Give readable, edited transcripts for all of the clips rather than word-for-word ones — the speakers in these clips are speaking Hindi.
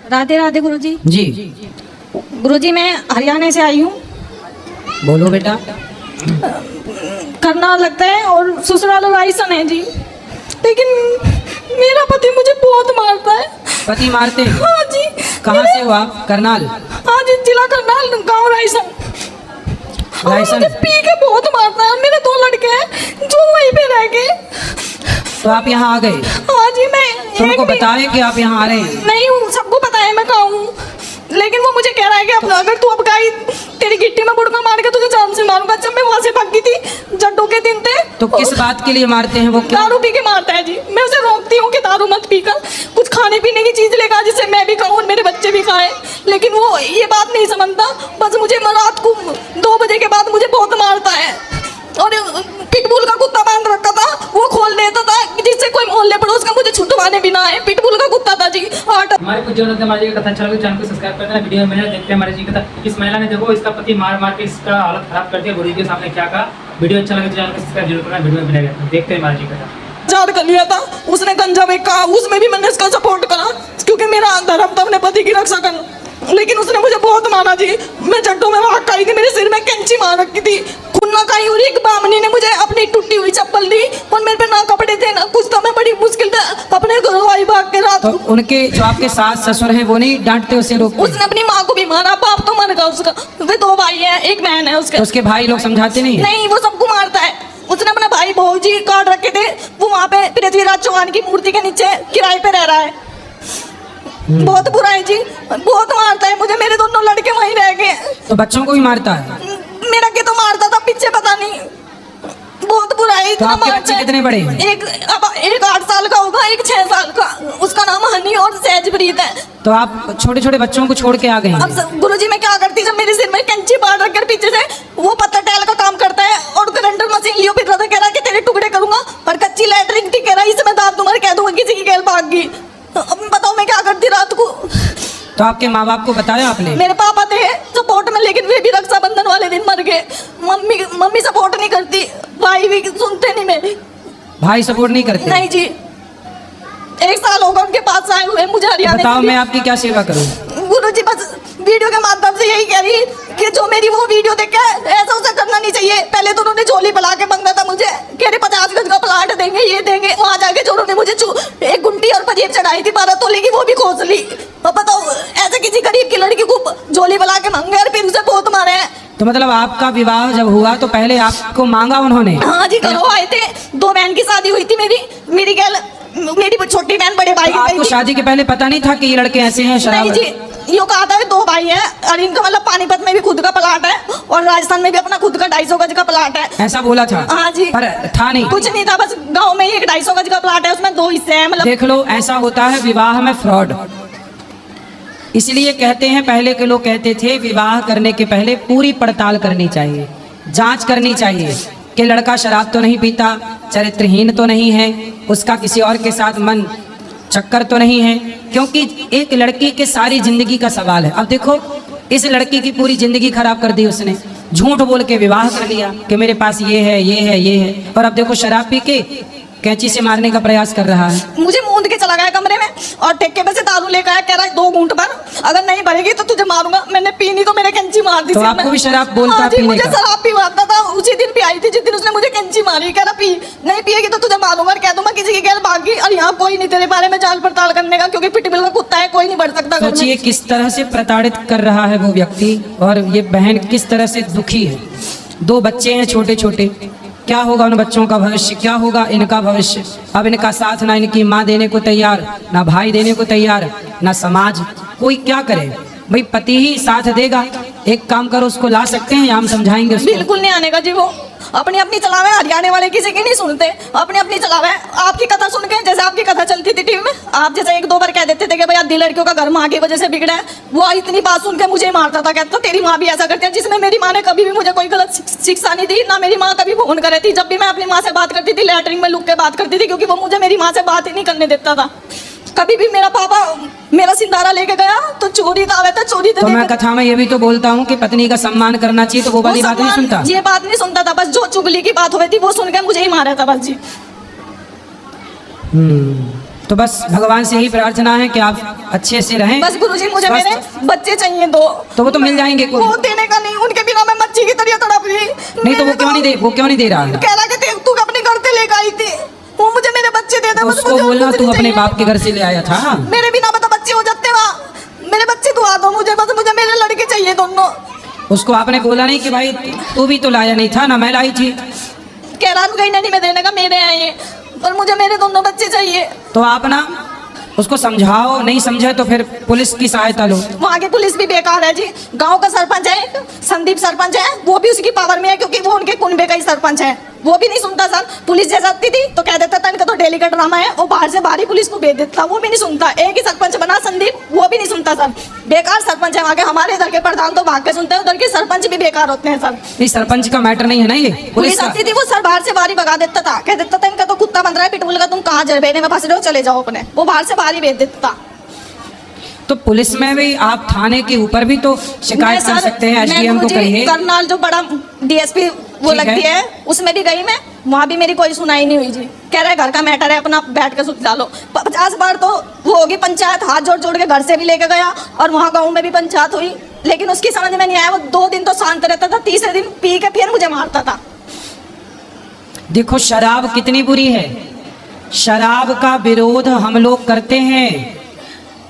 राधे राधे गुरुजी। जी गुरुजी मैं हरियाणा से आई हूँ। बोलो बेटा। करनाल लगता है और ससुराल रायसन है जी। लेकिन मेरा पति मुझे बहुत मारता है। पति मारते हैं? हाँ जी। कहाँ से हो आप? करनाल? हाँ जी, जिला करनाल, गांव रायसन। रायसन? मुझे पी के बहुत मारता है। मेरे 2 लड़के हैं जो वहीं पे रह गए। तो आप यहाँ आ गए? हाँ जी। मैं तुमको बताए कि आप यहाँ आ रहे हैं? नहीं हूँ, सबको पता है मैं कहाँ हूँ। लेकिन वो मुझे कह रहा है कि अब अगर तू अब गई तेरी गिट्टी में बुड़का मार के तुझे जान से मारूंगा। जब मैं वहाँ से भागी थी, जड्डों के दिन थे। तो किस बात के लिए मारते हैं वो? क्या दारू पी के मारता है जी। मैं उसे रोकती हूँ कि दारू मत पीकर कुछ खाने पीने की चीज लेकर आ जिससे मैं भी खाऊं और मेरे बच्चे भी खाएं। लेकिन वो ये बात नहीं समझता। बस मुझे रात को 2 बजे के बाद मुझे बहुत मारता है। और पिटबुल का कुत्ता बांध रखा था, वो खोल देता था जिससे कोई मोहल्ले पड़ोस का मुझे छुटवाने भी ना आए। पिटबुल का कुत्ता था जी। हमारे कुछ जो हमारे जी का कथा अच्छा लगे चैनल को सब्सक्राइब करना, वीडियो में देखते हैं हमारे जी कथा। इस महिला ने देखो इसका पति मार मार के इसका हालत खराब कर दिया। गुरुजी के सामने क्या कहा। वीडियो अच्छा लगे तो चैनल को सब्सक्राइब जरूर करना, वीडियो में बने रहना। देखते हैं हमारे जी कथा। चार कर लिया था उसने, गंजा में कहा, उसमें भी मैंने इसका सपोर्ट करा क्योंकि मेरा धर्म था अपने पति की रक्षा करना। लेकिन उसने मुझे बहुत मारा जी। मैं जड्डों में वहां खाई थी, मेरे सिर में कैंची मार रखी थी, खुन्ना खाई। और एक बामनी ने मुझे अपनी टूटी हुई चप्पल दी और मेरे पे ना कपड़े थे ना कुछ था। मैं बड़ी मुश्किल से अपने घर आई भाग के रात। तो उनके जो आपके सास ससुर हैं वो नहीं डांटते उसे, रोकते? उसने अपनी माँ को भी मारा। बाप तो मर गया उसका। वे 2 भाई हैं, एक बहन है उसके। तो उसके भाई लोग समझाते नहीं? नहीं, वो सबको मारता है। उसने अपना भाई भौजी काट रखे थे। वो वहाँ पे पृथ्वीराज चौहान की मूर्ति के नीचे किराए पे रह रहा है। बहुत बुरा है जी, बहुत मारता है मुझे। मेरे 2 लड़के वहीं रह गए। तो बच्चों को भी मारता है? मेरा के तो मारता था, पीछे पता नहीं। बहुत बुरा है। तो आपके बच्चे कितने बड़े हैं? एक 8 साल का होगा, एक 6 साल का। उसका नाम हनी और सहजप्रीत है। तो आप छोटे छोटे बच्चों को छोड़ के आ गए हैं? अब गुरुजी मैं क्या करती, जब मेरे सिर में कैंची बांध रखकर पीछे से वो पत्थर टैल का काम करता है और ग्राइंडर मशीन लियो फिर रहा, कह रहा कि तेरे टुकड़े करूंगा और कच्ची लैटरिन की कह रहा इसमें दाब दूंगा, कह दूंगा किसी की गैल भाग गई। अब बताओ मैं क्या करती रात को। तो आपके माँ बाप को बताया आपने? मेरे पापा थे सपोर्ट में, लेकिन वे भी रक्षाबंधन वाले दिन मर गए। मम्मी सपोर्ट नहीं करती, भाई भी सुनते नहीं मेरे। भाई सपोर्ट नहीं करते? नहीं जी। 1 साल होगा उनके पास आए हुए मुझे हरियाणा। बताओ मैं आपकी क्या सेवा करूं? गुरुजी बस वीडियो के माध्यम से यही कह रही कि जो मेरी वो वीडियो देख के ऐसा उसे करना नहीं चाहिए। पहले तो उन्होंने झोली पला के मांगा था मुझे, कह रहे 50 गज का प्लाट देंगे, ये देंगे। वहाँ जाके जो उन्होंने मुझे एक गुंटी और पजेब चढ़ाई थी 12 तोले की, वो भी खोस ली। अब बताओ ऐसे किसी गरीब की लड़की को झोली पला के मांगे और फिर उसे बहुत मारे हैं। तो मतलब आपका विवाह जब हुआ तो पहले आपको मांगा उन्होंने? हाँ जी, घरों आए थे। 2 बहन की शादी हुई थी मेरी गैल, मेरी छोटी बहन बड़े भाई तो आपको शादी के पहले पता नहीं था कि ये लड़के ऐसे हैं शराब? नहीं जी, यो कहा था 2 भाई हैं और इनका मतलब पानीपत में भी खुद का प्लाट है और राजस्थान में भी अपना खुद का 250 गज का प्लाट है। ऐसा बोला था? हाँ जी। पर था नहीं? कुछ नहीं था, बस गांव में ही एक 250 गज का प्लाट है, उसमें 2 हिस्से हैं। मतलब देख लो, ऐसा होता है विवाह में फ्रॉड। इसलिए कहते हैं, पहले के लोग कहते थे विवाह करने के पहले पूरी पड़ताल करनी चाहिए, जांच करनी चाहिए कि लड़का शराब तो नहीं पीता, चरित्रहीन तो नहीं है, उसका किसी और के साथ मन चक्कर तो नहीं है। क्योंकि एक लड़की के सारी जिंदगी का सवाल है। अब देखो, इस लड़की की पूरी जिंदगी खराब कर दी उसने। झूठ बोल के विवाह कर लिया कि मेरे पास ये है ये है ये है, और अब देखो शराब पी के कैंची से मारने का प्रयास कर रहा है। मुझे मूंद के चला गया कमरे में और ठेके पे से दारू लेकर आया, कह रहा है 2 घूंट भर, अगर नहीं भरेगी तो तुझे मारूंगा। मैंने पी नहीं तो मेरे कैंची मार दी। तो आपको भी शराब बोलता? हाँ जी, पीने मुझे का? शराब पिवाता था। उसी दिन भी आई थी जिस दिन उसने मुझे कैंची मारी, कह रहा पी, नहीं पिएगी तो तुझे मारूंगा और कह दूंगा किसी की गैल भागी। और यहाँ कोई नहीं तेरे बारे में जांच पड़ताल करने का, क्योंकि पिटबुल का कुत्ता है, कोई नहीं बढ़ सकता। सोचिए किस तरह से प्रताड़ित कर रहा है वो व्यक्ति, और ये बहन किस तरह से दुखी है। 2 बच्चे हैं छोटे छोटे, क्या होगा उन बच्चों का भविष्य, क्या होगा इनका भविष्य। अब इनका साथ ना इनकी माँ देने को तैयार, ना भाई देने को तैयार, ना समाज, कोई क्या करे भाई? पति ही साथ देगा। एक काम करो, उसको ला सकते हैं या हम समझाएंगे उसको? बिल्कुल नहीं आने का जी, वो अपनी अपनी चलावे। हरियाणा वाले किसी की नहीं सुनते, अपनी अपनी चलावे। आपकी कथा सुन के, जैसे आपकी कथा चलती थी टीवी में, आप जैसे 1-2 बार कह देते थे कि भाई आधी लड़कियों का घर माँ की वजह से बिगड़ा है, वो इतनी बात सुन के मुझे मारता था, कहता तेरी माँ भी ऐसा करती है। जिसमें मेरी माँ ने कभी भी मुझे कोई गलत शिक्षा नहीं दी, ना मेरी माँ कभी फोन करे थी। जब भी मैं अपनी माँ से बात करती थी, लैटरिन में लुक के बात करती थी, क्योंकि वो मुझे मेरी माँ से बात ही नहीं करने देता था। कभी भी मेरा पापा मेरा सिंधारा लेके गया तो चोरी दावे था, चोरी तो मैं कथा में ये भी तो बोलता हूँ कि पत्नी का सम्मान करना चाहिए, तो वो वाली बात नहीं सुनता? ये बात नहीं सुनता था, बस जो चुगली की बात हुई थी वो सुन के मुझे ही मारा था बस जी। तो बस भगवान से ही प्रार्थना है कि आप अच्छे से रहें। बस गुरुजी मुझे स्वस्थ। मेरे बच्चे चाहिए दो। तो वो तो मिल जाएंगे कोई। वो देने का नहीं, उनके बिना मैं मच्छी की तरह तड़प रही। नहीं तो वो क्यों नहीं दे रहा है? कह रहा कि तू अपने घर से लेकर आई थी, वो मुझे मेरे बच्चे दे दे। तो बस उसको मुझे और बोलना कुछ तू नहीं अपने चाहिए। बाप के घर से ले आया था। मेरे बिना बता बच्चे हो जाते वहाँ, मेरे बच्चे दुआ दो मुझे, बस मुझे मेरे लड़के चाहिए दोनों। उसको आपने बोला नहीं कि भाई तू भी तो लाया नहीं था ना, मैं लाई थी? कह रहा कहीं नहीं मैं देने का, मेरे हैं ये, पर मुझे मेरे दोनों बच्चे चाहिए। तो आप ना उसको समझाओ, नहीं समझे तो फिर पुलिस की सहायता लो। वहाँ की पुलिस भी बेकार है जी। गांव का सरपंच है, संदीप सरपंच है, वो भी उसकी पावर में है क्योंकि वो उनके कुनबे का ही सरपंच है। वो भी नहीं सुनता सर। पुलिस जैसा आती थी तो कह देता था इनका तो डेली का ड्रामा है, वो बाहर से बाहरी पुलिस को भेज देता, वो भी नहीं सुनता। एक ही सरपंच बना संदीप, वो भी नहीं सुनता सर। बेकार सरपंच है वहाँ के। हमारे इधर के प्रधान तो भाग के सुनते हैं, उधर के सरपंच भी बेकार होते हैं सर। ये सरपंच का मैटर नहीं है ना, ये पुलिस का। आती थी, वो सर बाहर से बाहर ही भगा देता था, कह देता था इनका तो कुत्ता बंध रहा है पिटबुल का, तुम कहाँ जरबेने में फंस रहे हो, चले जाओ अपने। वो बाहर से बाहर ही भेज देता था। तो पुलिस में भी आप थाने के ऊपर भी तो शिकायत कर सकते हैं, एसडीएम को करिए। करनाल जो बड़ा डीएसपी वो ठीक लगती है। है, उसमें भी गई मैं, वहाँ भी मेरी कोई सुनाई नहीं हुई जी। कह रहा है घर का मैटर है, अपना बैठ के सुध डालो। 50 बार तो वो होगी पंचायत, हाथ जोड़ जोड़ के घर से भी लेके गया, और वहाँ गाँव में भी पंचायत हुई, लेकिन उसकी समझ में नहीं आया। वो 2 दिन तो शांत रहता था, तीसरे दिन पी के फिर मुझे मारता था। देखो शराब कितनी बुरी है। शराब का विरोध हम लोग करते हैं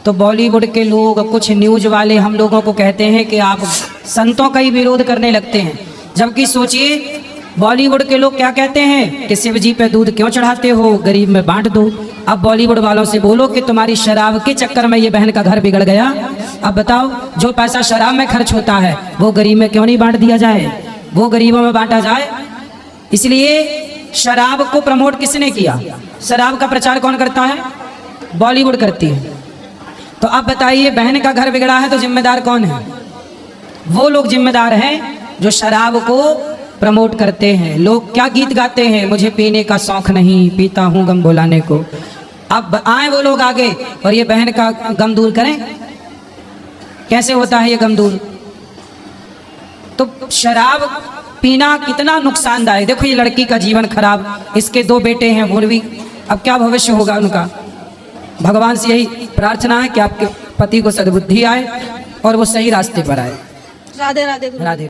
तो बॉलीवुड के लोग, कुछ न्यूज वाले हम लोगों को कहते हैं कि आप संतों का ही विरोध करने लगते हैं। जबकि सोचिए बॉलीवुड के लोग क्या कहते हैं कि शिव जी पे दूध क्यों चढ़ाते हो, गरीब में बांट दो। अब बॉलीवुड वालों से बोलो कि तुम्हारी शराब के चक्कर में ये बहन का घर बिगड़ गया। अब बताओ जो पैसा शराब में खर्च होता है वो गरीब में क्यों नहीं बांट दिया जाए, वो गरीबों में बांटा जाए। इसलिए शराब को प्रमोट किसने किया? शराब का प्रचार कौन करता है? बॉलीवुड करती है। तो अब बताइए बहन का घर बिगड़ा है तो जिम्मेदार कौन है? वो लोग जिम्मेदार हैं जो शराब को प्रमोट करते हैं। लोग क्या गीत गाते हैं, मुझे पीने का शौक नहीं, पीता हूँ गम भुलाने को। अब आए वो लोग आगे और ये बहन का गम दूर करें। कैसे होता है ये गम दूर? तो शराब पीना कितना नुकसानदायक। देखो ये लड़की का जीवन खराब, इसके 2 बेटे हैं, वो भी अब क्या भविष्य होगा उनका। भगवान से यही प्रार्थना है कि आपके पति को सद्बुद्धि आए और वो सही रास्ते पर आए। राधे राधे। राधे।